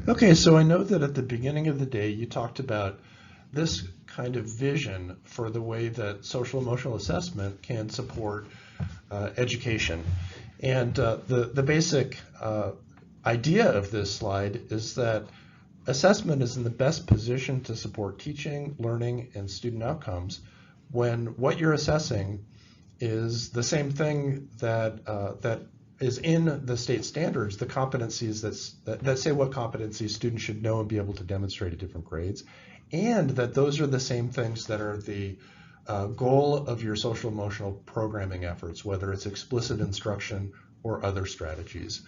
Okay, so I know that at the beginning of the day you talked about this kind of vision for the way that social emotional assessment can support education. And the basic idea of this slide is that assessment is in the best position to support teaching, learning, and student outcomes when what you're assessing is the same thing that is in the state standards, the competencies that say what competencies students should know and be able to demonstrate at different grades, and that those are the same things that are the goal of your social emotional programming efforts, whether it's explicit instruction or other strategies.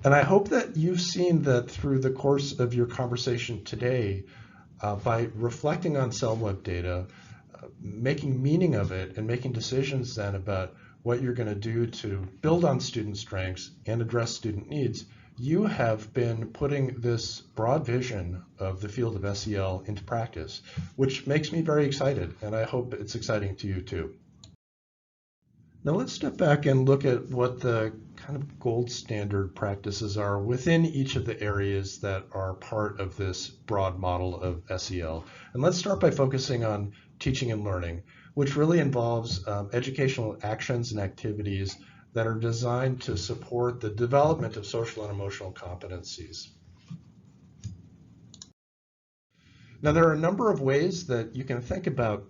And I hope that you've seen that through the course of your conversation today, by reflecting on CellWeb data, making meaning of it, and making decisions then about what you're going to do to build on student strengths and address student needs, you have been putting this broad vision of the field of SEL into practice, which makes me very excited, and I hope it's exciting to you too. Now let's step back and look at what the kind of gold standard practices are within each of the areas that are part of this broad model of SEL. And let's start by focusing on teaching and learning, which really involves educational actions and activities that are designed to support the development of social and emotional competencies. Now, there are a number of ways that you can think about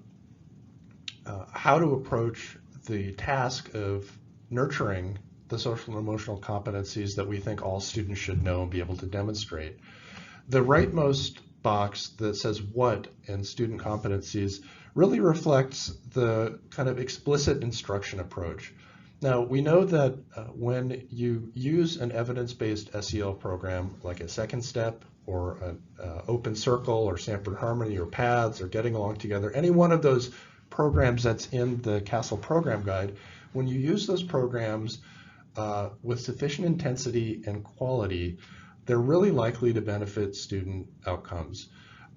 how to approach the task of nurturing the social and emotional competencies that we think all students should know and be able to demonstrate. The rightmost box that says what in student competencies really reflects the kind of explicit instruction approach. Now, we know that when you use an evidence-based SEL program like a Second Step or an Open Circle or Sanford Harmony or PATHS or Getting Along Together, any one of those programs that's in the CASEL program guide, when you use those programs with sufficient intensity and quality, they're really likely to benefit student outcomes.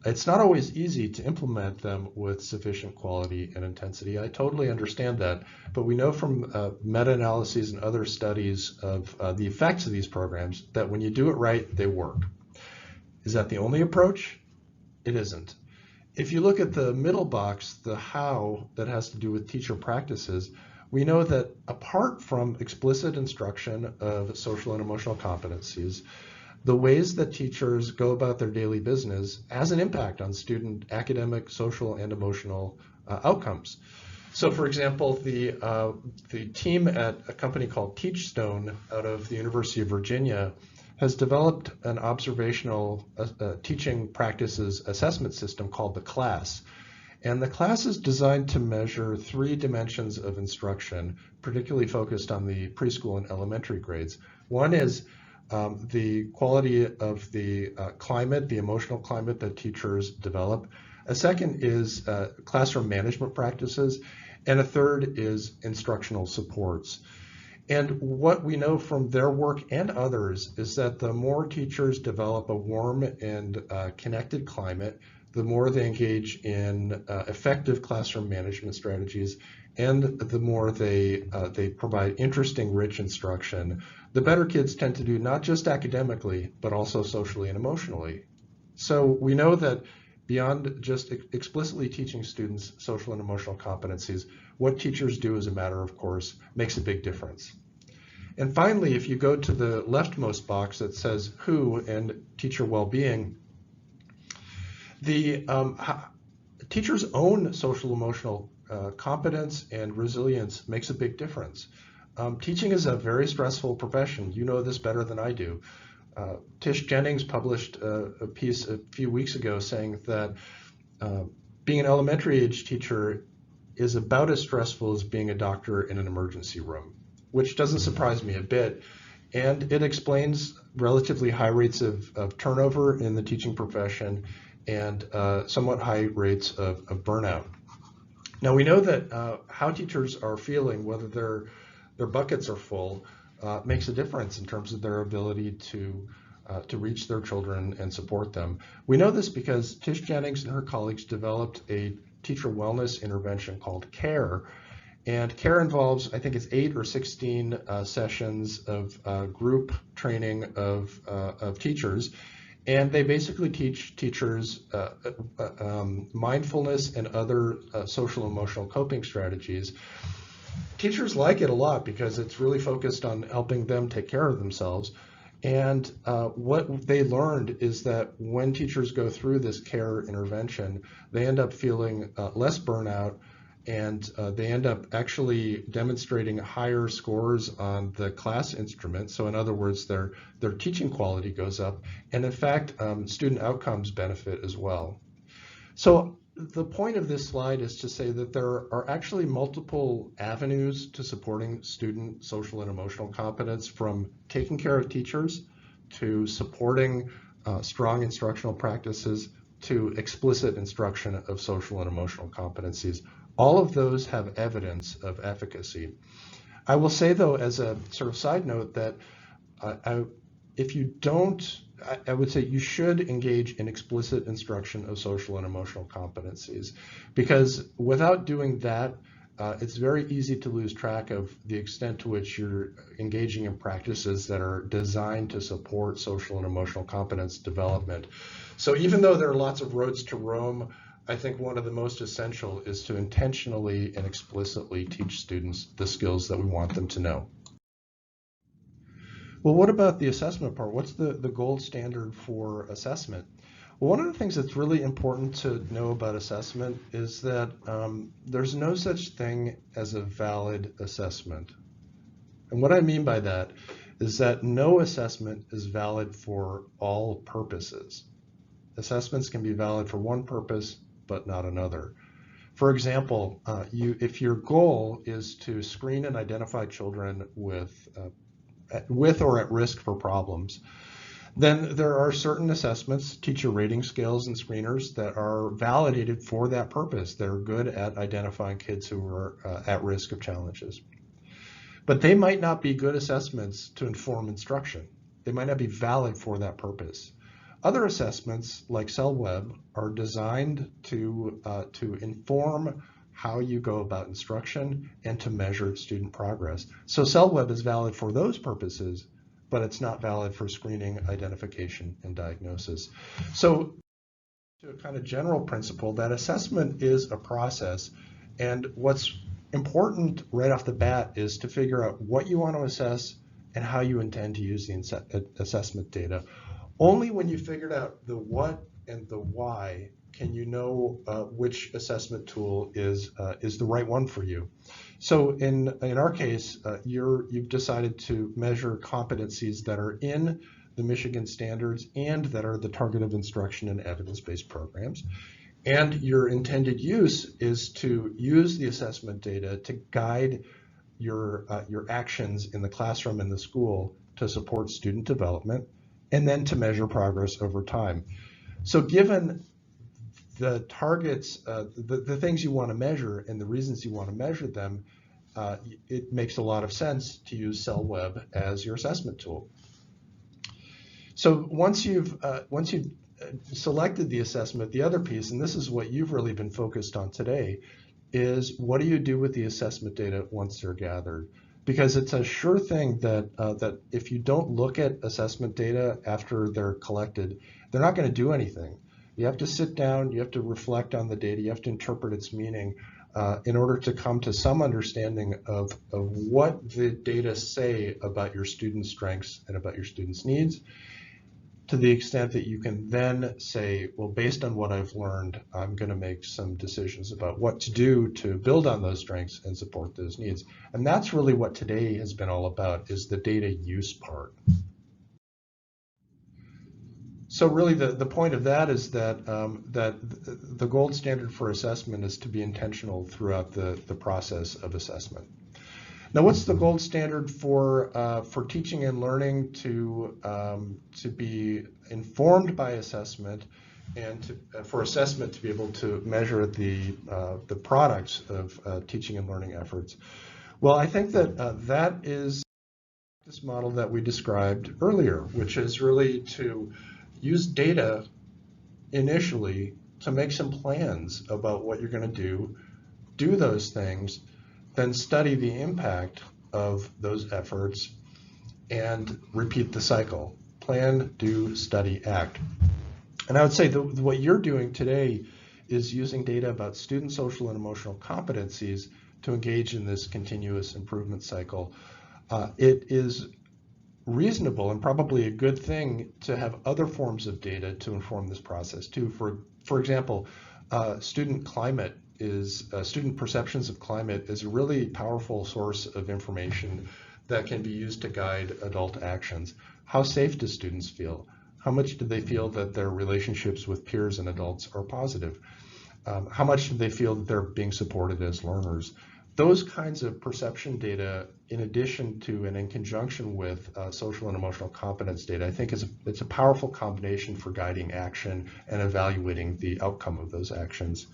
It's not always easy to implement them with sufficient quality and intensity. I totally understand that, but we know from meta-analyses and other studies of the effects of these programs that when you do it right, they work. Is that the only approach? It isn't. If you look at the middle box, the how that has to do with teacher practices, we know that apart from explicit instruction of social and emotional competencies, the ways that teachers go about their daily business has an impact on student academic, social, and emotional outcomes. So for example, the team at a company called Teachstone out of the University of Virginia has developed an observational teaching practices assessment system called the CLASS. And the CLASS is designed to measure 3 dimensions of instruction, particularly focused on the preschool and elementary grades. One is the quality of the climate, the emotional climate that teachers develop. A second is classroom management practices. And a third is instructional supports. And what we know from their work and others is that the more teachers develop a warm and connected climate, the more they engage in effective classroom management strategies, and the more they provide interesting, rich instruction, the better kids tend to do not just academically, but also socially and emotionally. So we know that beyond just explicitly teaching students social and emotional competencies, what teachers do as a matter of course makes a big difference. And finally, if you go to the leftmost box that says who and teacher well-being, the teacher's own social emotional competence and resilience makes a big difference. Teaching is a very stressful profession. You know this better than I do. Tish Jennings published a piece a few weeks ago saying that being an elementary age teacher is about as stressful as being a doctor in an emergency room, which doesn't surprise me a bit. And it explains relatively high rates of turnover in the teaching profession and somewhat high rates of burnout. Now we know that how teachers are feeling, whether their buckets are full, makes a difference in terms of their ability to reach their children and support them. We know this because Tish Jennings and her colleagues developed a teacher wellness intervention called CARE. And CARE involves, I think it's 8 or 16 sessions of group training of teachers. And they basically teach teachers mindfulness and other social emotional coping strategies. Teachers like it a lot because it's really focused on helping them take care of themselves. And what they learned is that when teachers go through this care intervention, they end up feeling less burnout, and they end up actually demonstrating higher scores on the class instrument. So in other words, their teaching quality goes up, and in fact, student outcomes benefit as well. So the point of this slide is to say that there are actually multiple avenues to supporting student social and emotional competence, from taking care of teachers to supporting strong instructional practices to explicit instruction of social and emotional competencies. All of those have evidence of efficacy. I will say, though, as a sort of side note, that if you don't, I would say you should engage in explicit instruction of social and emotional competencies, because without doing that, it's very easy to lose track of the extent to which you're engaging in practices that are designed to support social and emotional competence development. So even though there are lots of roads to Rome, I think one of the most essential is to intentionally and explicitly teach students the skills that we want them to know. Well, what about the assessment part? What's the gold standard for assessment? Well, one of the things that's really important to know about assessment is that there's no such thing as a valid assessment. And what I mean by that is that no assessment is valid for all purposes. Assessments can be valid for one purpose, but not another. For example, if your goal is to screen and identify children with or at risk for problems, then there are certain assessments, teacher rating scales and screeners, that are validated for that purpose. They're good at identifying kids who are at risk of challenges. But they might not be good assessments to inform instruction. They might not be valid for that purpose. Other assessments, like CellWeb, are designed to inform how you go about instruction and to measure student progress. So CellWeb is valid for those purposes, but it's not valid for screening, identification, and diagnosis. So to a kind of general principle, that assessment is a process, and what's important right off the bat is to figure out what you want to assess and how you intend to use the assessment data. Only when you figured out the what and the why can you know which assessment tool is the right one for you. So in our case, you've decided to measure competencies that are in the Michigan standards and that are the target of instruction in evidence-based programs. And your intended use is to use the assessment data to guide your actions in the classroom and the school to support student development, and then to measure progress over time. So given the targets, the things you want to measure and the reasons you want to measure them, it makes a lot of sense to use CellWeb as your assessment tool. So once you've selected the assessment, the other piece, and this is what you've really been focused on today, is what do you do with the assessment data once they're gathered? Because it's a sure thing that that if you don't look at assessment data after they're collected, they're not going to do anything. You have to sit down, you have to reflect on the data, you have to interpret its meaning in order to come to some understanding of what the data say about your students' strengths and about your students' needs, to the extent that you can then say, well, based on what I've learned, I'm going to make some decisions about what to do to build on those strengths and support those needs. And that's really what today has been all about, is the data use part. So really the point of that is that the gold standard for assessment is to be intentional throughout the process of assessment. Now, what's the gold standard for teaching and learning to be informed by assessment, and for assessment to be able to measure the products of teaching and learning efforts? Well, I think that that is this model that we described earlier, which is really to use data initially to make some plans about what you're going to do those things, then study the impact of those efforts and repeat the cycle. Plan, Do, Study, Act. And I would say that what you're doing today is using data about student social and emotional competencies to engage in this continuous improvement cycle. It is reasonable and probably a good thing to have other forms of data to inform this process too. For example, student perceptions of climate is a really powerful source of information that can be used to guide adult actions. How safe do students feel? How much do they feel that their relationships with peers and adults are positive? How much do they feel that they're being supported as learners? Those kinds of perception data, in addition to and in conjunction with social and emotional competence data, I think it's a powerful combination for guiding action and evaluating the outcome of those actions.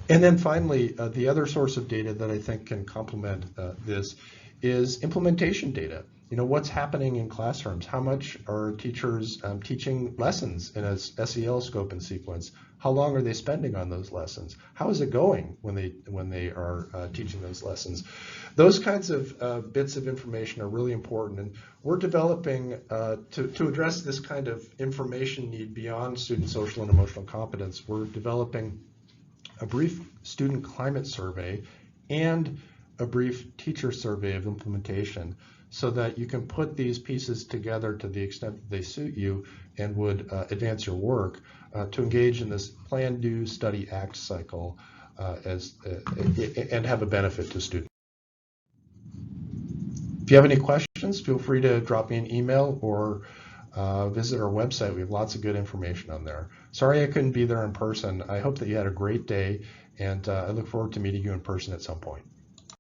And then finally, the other source of data that I think can complement this is implementation data. You know, what's happening in classrooms? How much are teachers teaching lessons in a SEL scope and sequence? How long are they spending on those lessons? How is it going when they are teaching those lessons? Those kinds of bits of information are really important, and we're developing to address this kind of information need beyond student social and emotional competence. We're developing a brief student climate survey and a brief teacher survey of implementation, so that you can put these pieces together to the extent that they suit you and would advance your work to engage in this Plan, Do, Study, Act cycle and have a benefit to students. If you have any questions, feel free to drop me an email or visit our website. We have lots of good information on there. Sorry I couldn't be there in person. I hope that you had a great day, and I look forward to meeting you in person at some point.